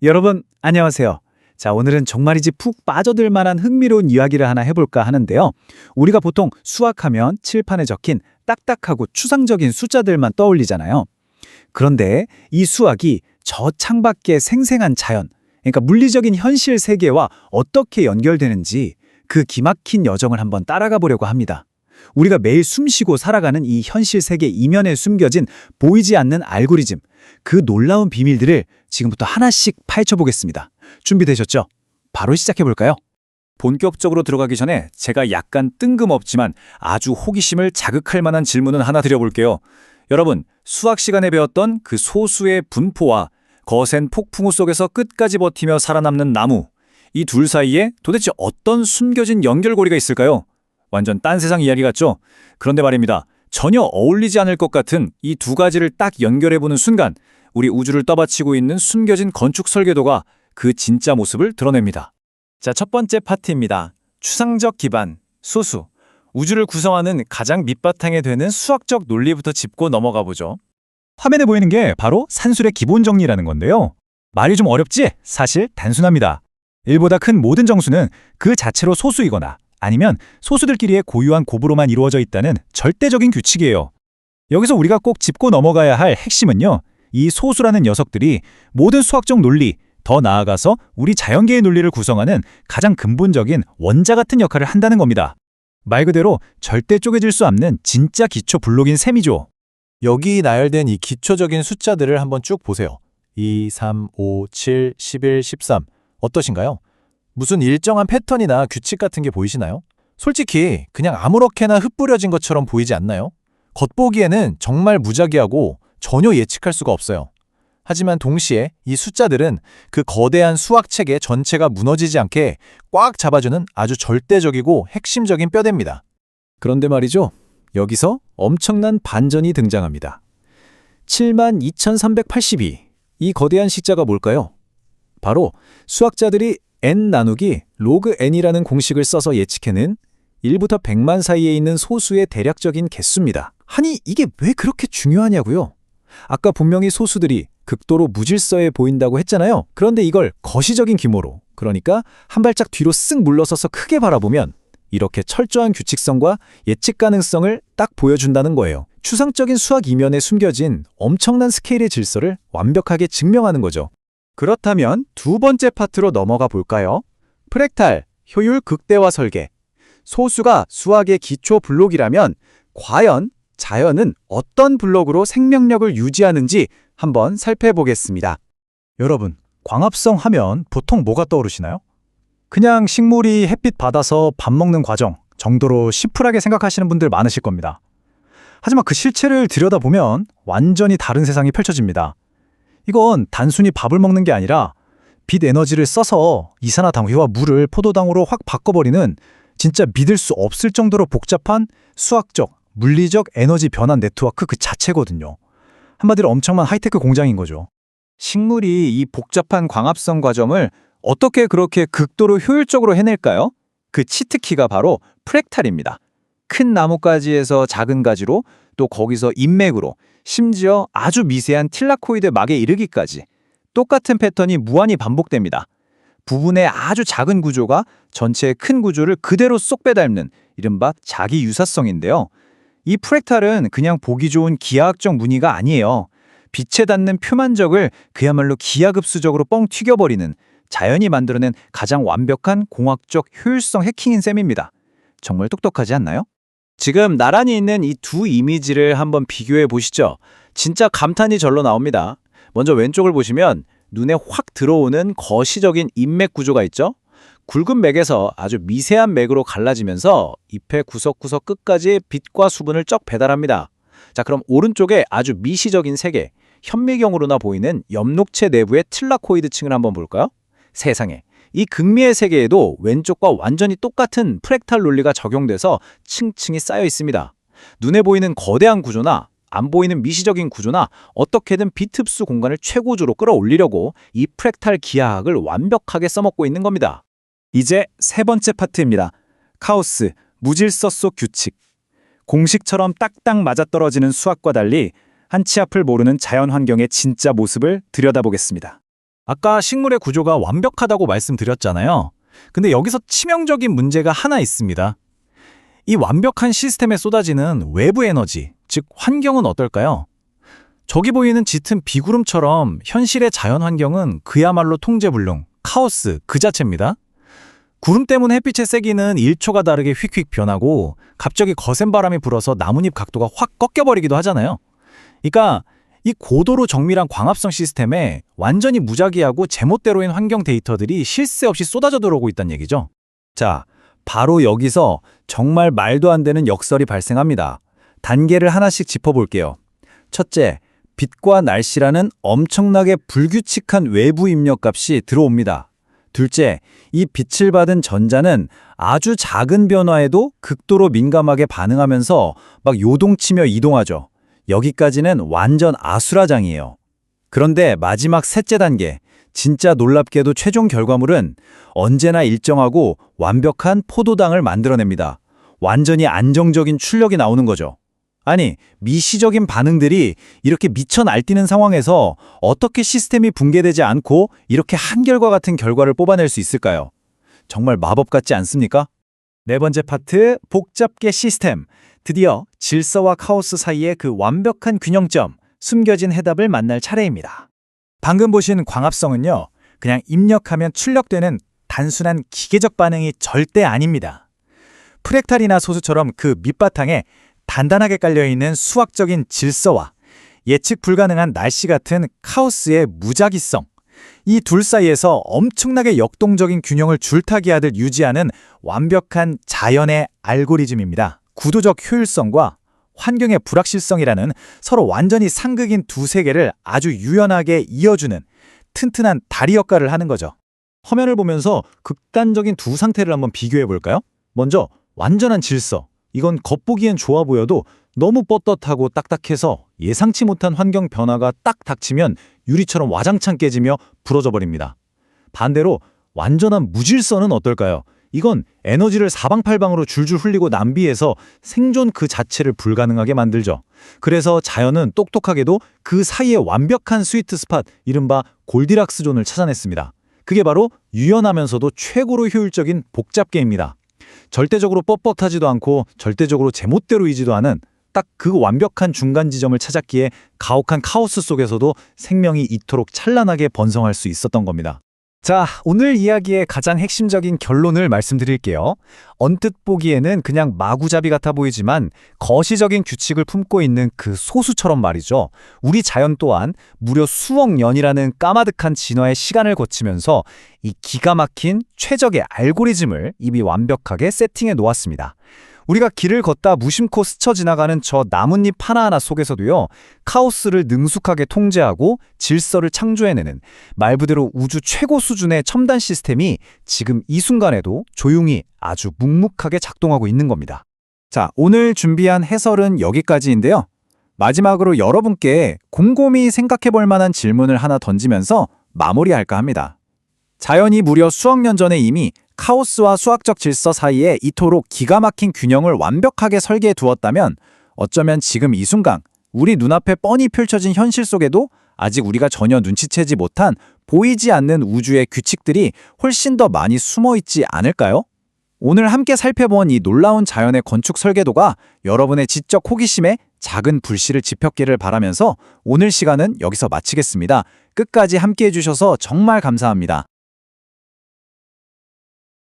여러분, 안녕하세요. 자, 오늘은 정말이지 푹 빠져들 만한 흥미로운 이야기를 하나 해볼까 하는데요. 우리가 보통 수학하면 칠판에 적힌 딱딱하고 추상적인 숫자들만 떠올리잖아요. 그런데 이 수학이 저 창밖의 생생한 자연, 그러니까 물리적인 현실 세계와 어떻게 연결되는지 그 기막힌 여정을 한번 따라가 보려고 합니다. 우리가 매일 숨쉬고 살아가는 이 현실 세계 이면에 숨겨진 보이지 않는 알고리즘, 그 놀라운 비밀들을 지금부터 하나씩 파헤쳐 보겠습니다. 준비되셨죠? 바로 시작해 볼까요? 본격적으로 들어가기 전에 제가 약간 뜬금없지만 아주 호기심을 자극할 만한 질문은 하나 드려볼게요. 여러분, 수학 시간에 배웠던 그 소수의 분포와 거센 폭풍우 속에서 끝까지 버티며 살아남는 나무, 이 둘 사이에 도대체 어떤 숨겨진 연결고리가 있을까요? 완전 딴 세상 이야기 같죠? 그런데 말입니다. 전혀 어울리지 않을 것 같은 이 두 가지를 딱 연결해보는 순간 우리 우주를 떠받치고 있는 숨겨진 건축 설계도가 그 진짜 모습을 드러냅니다. 자, 첫 번째 파트입니다. 추상적 기반, 소수. 우주를 구성하는 가장 밑바탕에 되는 수학적 논리부터 짚고 넘어가 보죠. 화면에 보이는 게 바로 산술의 기본 정리라는 건데요. 말이 좀 어렵지? 사실 단순합니다. 1보다 큰 모든 정수는 그 자체로 소수이거나 아니면 소수들끼리의 고유한 곱으로만 이루어져 있다는 절대적인 규칙이에요. 여기서 우리가 꼭 짚고 넘어가야 할 핵심은요. 이 소수라는 녀석들이 모든 수학적 논리, 더 나아가서 우리 자연계의 논리를 구성하는 가장 근본적인 원자 같은 역할을 한다는 겁니다. 말 그대로 절대 쪼개질 수 없는 진짜 기초 블록인 셈이죠. 여기 나열된 이 기초적인 숫자들을 한번 쭉 보세요. 2, 3, 5, 7, 11, 13. 어떠신가요? 무슨 일정한 패턴이나 규칙 같은 게 보이시나요? 솔직히 그냥 아무렇게나 흩뿌려진 것처럼 보이지 않나요? 겉보기에는 정말 무작위하고 전혀 예측할 수가 없어요. 하지만 동시에 이 숫자들은 그 거대한 수학 체계 전체가 무너지지 않게 꽉 잡아주는 아주 절대적이고 핵심적인 뼈대입니다. 그런데 말이죠. 여기서 엄청난 반전이 등장합니다. 72,382. 이 거대한 숫자가 뭘까요? 바로 수학자들이 n 나누기 로그 n이라는 공식을 써서 예측해낸 1부터 100만 사이에 있는 소수의 대략적인 개수입니다. 아니, 이게 왜 그렇게 중요하냐고요? 아까 분명히 소수들이 극도로 무질서해 보인다고 했잖아요. 그런데 이걸 거시적인 규모로, 그러니까 한 발짝 뒤로 쓱 물러서서 크게 바라보면 이렇게 철저한 규칙성과 예측 가능성을 딱 보여준다는 거예요. 추상적인 수학 이면에 숨겨진 엄청난 스케일의 질서를 완벽하게 증명하는 거죠. 그렇다면 두 번째 파트로 넘어가 볼까요? 프랙탈, 효율 극대화 설계. 소수가 수학의 기초 블록이라면 과연 자연은 어떤 블록으로 생명력을 유지하는지 한번 살펴보겠습니다. 여러분, 광합성 하면 보통 뭐가 떠오르시나요? 그냥 식물이 햇빛 받아서 밥 먹는 과정 정도로 심플하게 생각하시는 분들 많으실 겁니다. 하지만 그 실체를 들여다보면 완전히 다른 세상이 펼쳐집니다. 이건 단순히 밥을 먹는 게 아니라 빛 에너지를 써서 이산화탄소와 물을 포도당으로 확 바꿔버리는 진짜 믿을 수 없을 정도로 복잡한 수학적, 물리적 에너지 변환 네트워크 그 자체거든요. 한마디로 엄청난 하이테크 공장인 거죠. 식물이 이 복잡한 광합성 과정을 어떻게 그렇게 극도로 효율적으로 해낼까요? 그 치트키가 바로 프랙탈입니다. 큰 나뭇가지에서 작은 가지로, 또 거기서 인맥으로, 심지어 아주 미세한 틸라코이드 막에 이르기까지 똑같은 패턴이 무한히 반복됩니다. 부분의 아주 작은 구조가 전체의 큰 구조를 그대로 쏙 빼닮는 이른바 자기 유사성인데요. 이 프랙탈은 그냥 보기 좋은 기하학적 무늬가 아니에요. 빛에 닿는 표면적을 그야말로 기하급수적으로 뻥 튀겨버리는 자연이 만들어낸 가장 완벽한 공학적 효율성 해킹인 셈입니다. 정말 똑똑하지 않나요? 지금 나란히 있는 이 두 이미지를 한번 비교해 보시죠. 진짜 감탄이 절로 나옵니다. 먼저 왼쪽을 보시면 눈에 확 들어오는 거시적인 인맥 구조가 있죠? 굵은 맥에서 아주 미세한 맥으로 갈라지면서 잎의 구석구석 끝까지 빛과 수분을 쩍 배달합니다. 자, 그럼 오른쪽에 아주 미시적인 세계, 현미경으로나 보이는 엽록체 내부의 틸라코이드층을 한번 볼까요? 세상에, 이 극미의 세계에도 왼쪽과 완전히 똑같은 프랙탈 논리가 적용돼서 층층이 쌓여 있습니다. 눈에 보이는 거대한 구조나 안 보이는 미시적인 구조나 어떻게든 빛 흡수 공간을 최고조로 끌어올리려고 이 프랙탈 기하학을 완벽하게 써먹고 있는 겁니다. 이제 세 번째 파트입니다. 카오스, 무질서 속 규칙. 공식처럼 딱딱 맞아떨어지는 수학과 달리 한 치 앞을 모르는 자연 환경의 진짜 모습을 들여다보겠습니다. 아까 식물의 구조가 완벽하다고 말씀드렸잖아요. 근데 여기서 치명적인 문제가 하나 있습니다. 이 완벽한 시스템에 쏟아지는 외부 에너지, 즉 환경은 어떨까요? 저기 보이는 짙은 비구름처럼 현실의 자연 환경은 그야말로 통제불능, 카오스 그 자체입니다. 구름 때문 햇빛의 세기는 1초가 다르게 휙휙 변하고 갑자기 거센 바람이 불어서 나뭇잎 각도가 확 꺾여버리기도 하잖아요. 그러니까 이 고도로 정밀한 광합성 시스템에 완전히 무작위하고 제멋대로인 환경 데이터들이 쉴 새 없이 쏟아져 들어오고 있다는 얘기죠. 자, 바로 여기서 정말 말도 안 되는 역설이 발생합니다. 단계를 하나씩 짚어볼게요. 첫째, 빛과 날씨라는 엄청나게 불규칙한 외부 입력값이 들어옵니다. 둘째, 이 빛을 받은 전자는 아주 작은 변화에도 극도로 민감하게 반응하면서 막 요동치며 이동하죠. 여기까지는 완전 아수라장이에요. 그런데 마지막 셋째 단계, 진짜 놀랍게도 최종 결과물은 언제나 일정하고 완벽한 포도당을 만들어냅니다. 완전히 안정적인 출력이 나오는 거죠. 아니, 미시적인 반응들이 이렇게 미쳐 날뛰는 상황에서 어떻게 시스템이 붕괴되지 않고 이렇게 한결과 같은 결과를 뽑아낼 수 있을까요? 정말 마법 같지 않습니까? 네 번째 파트, 복잡계 시스템. 드디어 질서와 카오스 사이의 그 완벽한 균형점, 숨겨진 해답을 만날 차례입니다. 방금 보신 광합성은요, 그냥 입력하면 출력되는 단순한 기계적 반응이 절대 아닙니다. 프랙탈이나 소수처럼 그 밑바탕에 단단하게 깔려있는 수학적인 질서와 예측 불가능한 날씨 같은 카오스의 무작위성, 이 둘 사이에서 엄청나게 역동적인 균형을 줄타기하듯 유지하는 완벽한 자연의 알고리즘입니다. 구도적 효율성과 환경의 불확실성이라는 서로 완전히 상극인 두 세계를 아주 유연하게 이어주는 튼튼한 다리 역할을 하는 거죠. 화면을 보면서 극단적인 두 상태를 한번 비교해 볼까요? 먼저 완전한 질서. 이건 겉보기엔 좋아 보여도 너무 뻣뻣하고 딱딱해서 예상치 못한 환경 변화가 딱 닥치면 유리처럼 와장창 깨지며 부러져 버립니다. 반대로 완전한 무질서는 어떨까요? 이건 에너지를 사방팔방으로 줄줄 흘리고 낭비해서 생존 그 자체를 불가능하게 만들죠. 그래서 자연은 똑똑하게도 그 사이에 완벽한 스위트 스팟, 이른바 골디락스 존을 찾아냈습니다. 그게 바로 유연하면서도 최고로 효율적인 복잡계입니다. 절대적으로 뻣뻣하지도 않고 절대적으로 제멋대로이지도 않은 딱 그 완벽한 중간 지점을 찾았기에 가혹한 카오스 속에서도 생명이 이토록 찬란하게 번성할 수 있었던 겁니다. 자, 오늘 이야기의 가장 핵심적인 결론을 말씀드릴게요. 언뜻 보기에는 그냥 마구잡이 같아 보이지만 거시적인 규칙을 품고 있는 그 소수처럼 말이죠. 우리 자연 또한 무려 수억 년이라는 까마득한 진화의 시간을 거치면서 이 기가 막힌 최적의 알고리즘을 이미 완벽하게 세팅해 놓았습니다. 우리가 길을 걷다 무심코 스쳐 지나가는 저 나뭇잎 하나하나 속에서도요, 카오스를 능숙하게 통제하고 질서를 창조해내는 말 그대로 우주 최고 수준의 첨단 시스템이 지금 이 순간에도 조용히 아주 묵묵하게 작동하고 있는 겁니다. 자, 오늘 준비한 해설은 여기까지인데요. 마지막으로 여러분께 곰곰이 생각해 볼 만한 질문을 하나 던지면서 마무리할까 합니다. 자연이 무려 수억 년 전에 이미 카오스와 수학적 질서 사이에 이토록 기가 막힌 균형을 완벽하게 설계해 두었다면 어쩌면 지금 이 순간 우리 눈앞에 뻔히 펼쳐진 현실 속에도 아직 우리가 전혀 눈치채지 못한 보이지 않는 우주의 규칙들이 훨씬 더 많이 숨어 있지 않을까요? 오늘 함께 살펴본 이 놀라운 자연의 건축 설계도가 여러분의 지적 호기심에 작은 불씨를 지폈기를 바라면서 오늘 시간은 여기서 마치겠습니다. 끝까지 함께 해주셔서 정말 감사합니다.